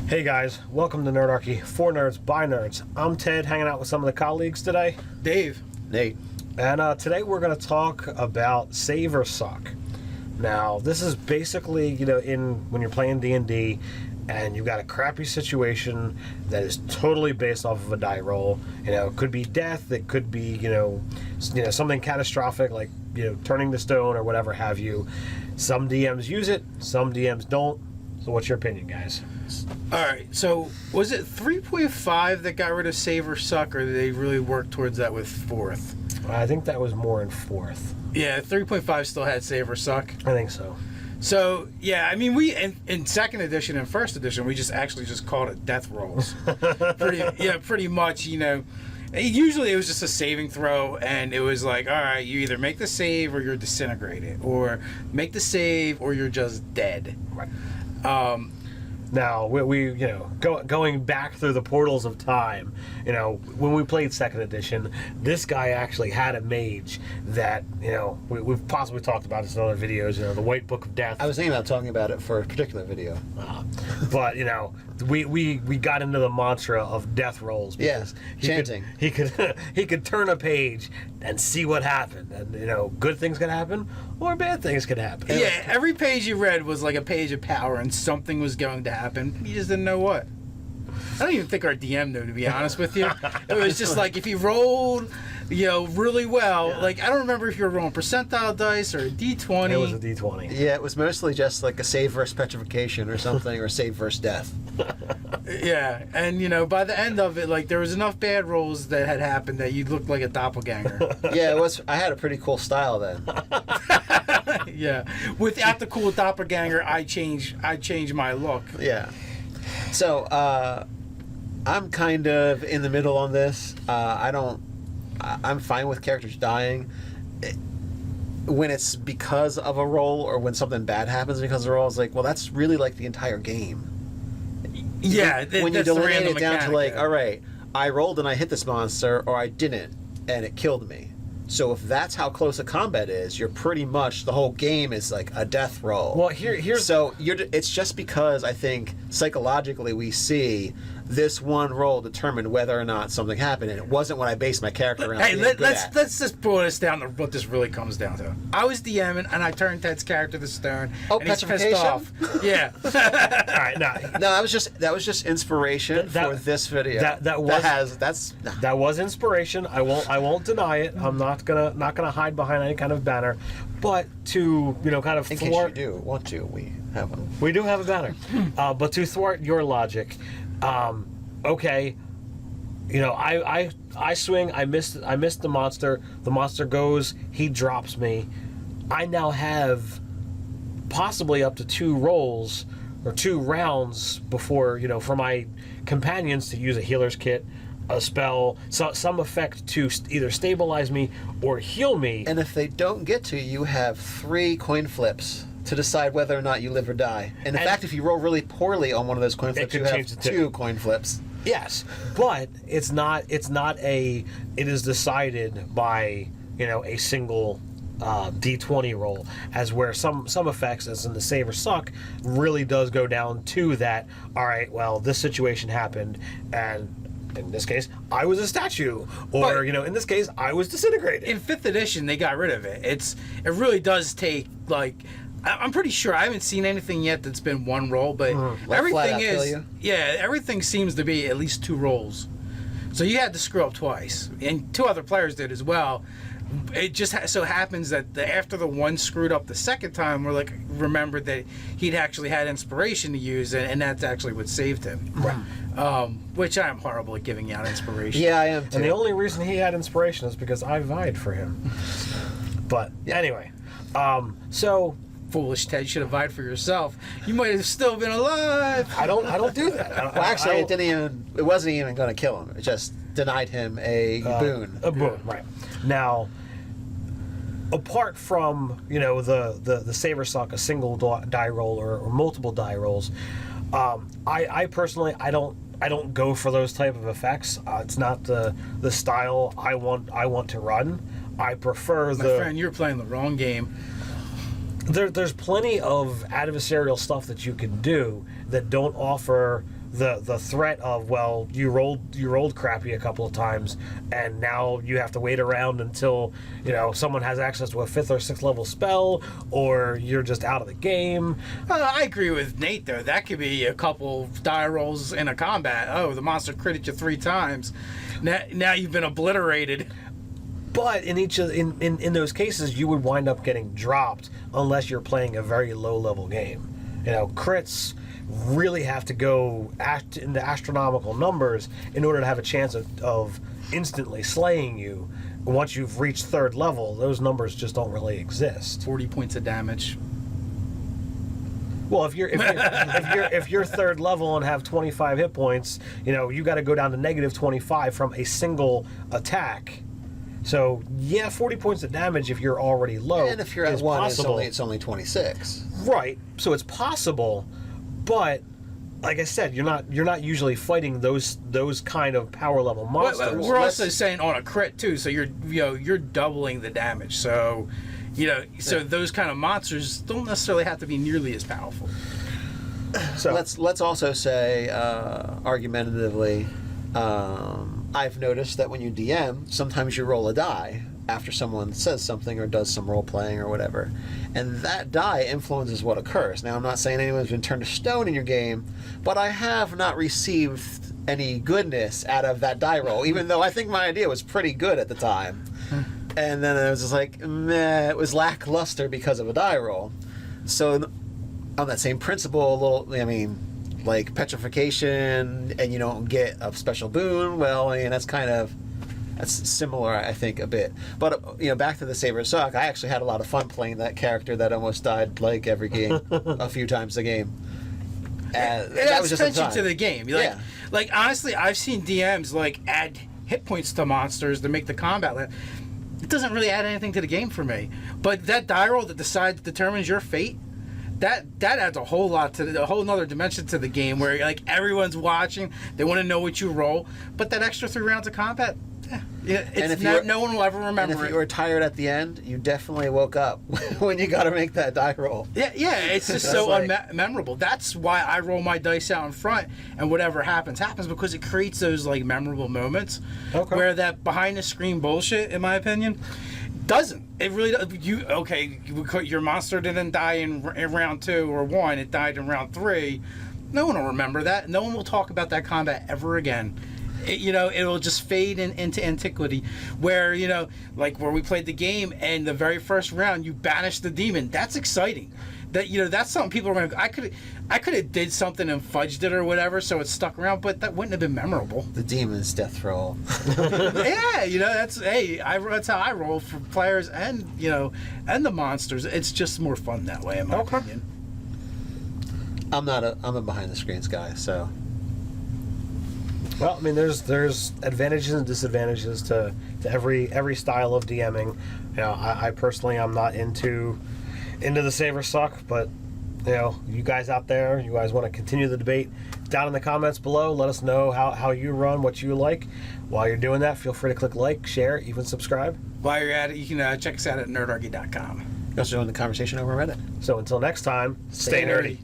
Hey guys, welcome to Nerdarchy, for nerds, by nerds. I'm Ted, hanging out with some of the colleagues today. Dave. Nate. And today we're going to talk about save or suck. Now, this is basically, when you're playing D&D and you've got a crappy situation that is totally based off of a die roll. It could be death, it could be, something catastrophic like, turning to stone or whatever have you. Some DMs use it, some DMs don't. So what's your opinion, guys? All right, so was it 3.5 that got rid of save or suck, or did they really work towards that with 4th? I think that was more in 4th. Yeah, 3.5 still had save or suck. I think so. So, yeah, I mean, we, in 2nd edition and 1st edition, we just called it death rolls. pretty much, Usually it was just a saving throw, and it was like, all right, you either make the save or you're disintegrated, or make the save or you're just dead. Right. Now, we going back through the portals of time, when we played 2nd edition, this guy actually had a mage that, we've possibly talked about this in other videos, the White Book of Death. I was thinking about talking about it for a particular video. But, we got into the mantra of death rolls. Because chanting. He could turn a page and see what happened. And, good things could happen or bad things could happen. Yeah, every page you read was like a page of power, and something was going to happen. You just didn't know what. I don't even think our DM knew, to be honest with you. It was just like if he rolled, really well. Yeah. Like, I don't remember if you were rolling percentile dice or a D20. It was a D20. Yeah, it was mostly just like a save versus petrification or something, or save versus death. Yeah, and by the end of it, like, there was enough bad rolls that had happened that you looked like a doppelganger. Yeah, it was. I had a pretty cool style then. Yeah, without the cool doppelganger, I changed my look. Yeah. So, I'm kind of in the middle on this. I'm fine with characters dying. When it's because of a roll or when something bad happens because of a roll, it's like, well, that's really like the entire game. Yeah, when you delineate it down to like, all right, I rolled and I hit this monster, or I didn't and it killed me. So if that's how close a combat is, you're pretty much, the whole game is like a death roll. Well, here's so it's just because I think psychologically we see this one roll determined whether or not something happened, and it wasn't what I based my character around. Hey, let's just boil this down to what this really comes down to. I was DMing and I turned Ted's character to stone. Oh, and he's pissed off. Yeah. All right, no, that was just inspiration for this video. That was inspiration. I won't deny it. I'm not gonna hide behind any kind of banner, but to kind of in case you do want to, we have one. We do have a banner, but to thwart your logic. Okay, I swing, I missed the monster goes, he drops me. I now have possibly up to 2 rolls or 2 rounds before, for my companions to use a healer's kit, a spell, some effect to either stabilize me or heal me. And if they don't get to you, have 3 coin flips to decide whether or not you live or die. And in fact, if you roll really poorly on one of those coin flips, you have 2 coin flips. Yes, but it is decided by, a single D20 roll, as where some effects, as in the save or suck, really does go down to that, all right, well, this situation happened, and in this case, I was a statue, or in this case, I was disintegrated. In 5th edition, they got rid of it. It really does take, like, I'm pretty sure I haven't seen anything yet that's been 1 roll, but everything seems to be at least 2 rolls. So you had to screw up twice, and 2 other players did as well. It just so happens that after the one screwed up the second time, we're like, remembered that he'd actually had inspiration to use, and that's actually what saved him. Right. Which I am horrible at giving out inspiration. Yeah, I am too. And the only reason he had inspiration is because I vied for him. But anyway, so. Foolish Ted, you should have vied for yourself. You might have still been alive. I don't do that. Well, actually, it wasn't even going to kill him. It just denied him a boon. A boon, right. Now, apart from the save or suck, a single die roll or multiple die rolls, I personally I don't go for those type of effects. It's not the style I want to run. I prefer My friend, you're playing the wrong game. There's plenty of adversarial stuff that you can do that don't offer the threat of, well, you rolled crappy a couple of times, and now you have to wait around until someone has access to a 5th or 6th level spell, or you're just out of the game. I agree with Nate though. That could be a couple die rolls in a combat. Oh, the monster critted you 3 times. Now you've been obliterated. But in those cases, you would wind up getting dropped unless you're playing a very low level game. Crits really have to go into astronomical numbers in order to have a chance of instantly slaying you. Once you've reached 3rd level, those numbers just don't really exist. 40 points of damage. Well, if you're 3rd level and have 25 hit points, you got to go down to negative 25 from a single attack. So yeah, 40 points of damage if you're already low. And if you're at 1, it's only 26. Right. So it's possible, but like I said, you're not usually fighting those kind of power level monsters. We're also saying on a crit too, so you're doubling the damage. So those kind of monsters don't necessarily have to be nearly as powerful. So let's also say argumentatively, I've noticed that when you DM, sometimes you roll a die after someone says something or does some role playing or whatever, and that die influences what occurs. Now, I'm not saying anyone's been turned to stone in your game, but I have not received any goodness out of that die roll, even though I think my idea was pretty good at the time. And then it was just like, meh, it was lackluster because of a die roll. So on that same principle, like petrification, and you don't get a special boon. Well, that's similar, I think, a bit. But back to the Saber Suck, I actually had a lot of fun playing that character that almost died like every game, a few times a game. That was just attention to the game. Like honestly, I've seen DMs add hit points to monsters to make the combat. It doesn't really add anything to the game for me. But that die roll that determines your fate. That adds a whole lot to a whole nother dimension to the game where everyone's watching, they want to know what you roll, but that extra 3 rounds of combat, no one will ever remember. And if you were tired at the end, you definitely woke up when you got to make that die roll. Yeah, it's just so memorable. That's why I roll my dice out in front, and whatever happens, because it creates those memorable moments. Okay. Where that behind the screen bullshit, in my opinion, doesn't. It really your monster didn't die in round 2 or 1, it died in round 3. No one will remember that. No one will talk about that combat ever again. It'll just fade into antiquity. Where where we played the game and the very first round you banished the demon. That's exciting. That's something people remember. I could have did something and fudged it or whatever, so it stuck around, but that wouldn't have been memorable. The demon's death roll. Yeah, that's how I roll for players and and the monsters. It's just more fun that way, in my opinion. I'm a behind the screens guy, so. Well, there's advantages and disadvantages to every style of DMing. I personally I'm not into the Saber Suck, but you guys out there, you guys want to continue the debate down in the comments below. Let us know how you run, what you like. While you're doing that, feel free to click like, share, even subscribe. While you're at it, you can check us out at nerdarchy.com. You also join the conversation over Reddit. So until next time, stay nerdy.